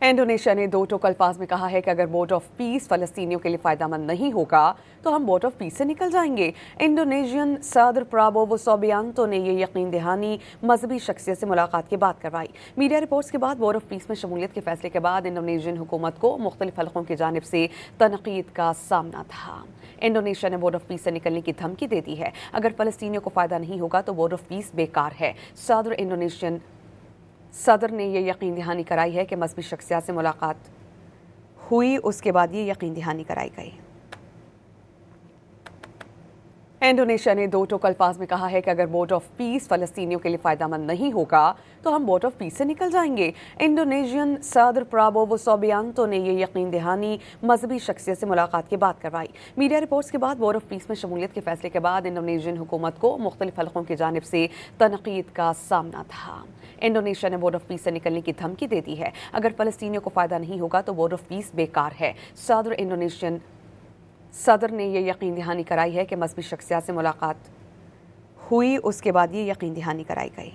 Indonesia ने दो टोक अल्फाज में कहा है कि अगर बोर्ड ऑफ पीस फ़लस्तीनियों के लिए फ़ायदेमंद नहीं होगा तो हम बोर्ड ऑफ पीस से निकल जाएंगे। इंडोनेशियन सदर प्राबोवो सुबियांतो ने ये यकीन दहानी मजहबी शख्सियत से मुलाकात के बाद करवाई। मीडिया रिपोर्ट्स के बाद बोर्ड ऑफ पीस में शमूलियत के फैसले के बाद इंडोनेशियन हुकूमत को मुख्तलिफ हलकों की जानिब से तनकीद का सामना था। इंडोनेशिया ने बोर्ड ऑफ पीस से निकलने की धमकी दे दी है। अगर फ़लस्तीनियों को फ़ायदा नहीं होगा तो बोर्ड ऑफ पीस बेकार है। इंडोनेशियन सदर ने यह यकीन दहानी कराई है कि मजहबी शख्सियत से मुलाकात हुई, उसके बाद ये यकीन दहानी कराई गई। इंडोनेशिया ने दो टोक अल्फाज में कहा है कि अगर बोर्ड ऑफ पीस फ़लस्तीनियों के लिए फ़ायदेमंद नहीं होगा तो हम बोर्ड ऑफ पीस से निकल जाएंगे। इंडोनेशियन सदर प्राबोवो सुबियांतो ने ये यकीन दहानी मजहबी शख्सियत से मुलाकात के बाद करवाई। मीडिया रिपोर्ट्स के बाद बोर्ड ऑफ पीस में शमूलियत के फैसले के बाद इंडोनेशियन हुकूमत को मुख्तलिफ हलकों की जानिब से तनकीद का सामना था। इंडोनेशिया ने बोर्ड ऑफ पीस से निकलने की धमकी दे दी है। अगर फ़लस्तीनियों को फ़ायदा नहीं होगा तो बोर्ड ऑफ पीस बेकार है। इंडोनेशियन सदर ने यह यकीन दहानी कराई है कि मजहबी शख्सियत से मुलाकात हुई, उसके बाद ये यकीन दहानी कराई गई।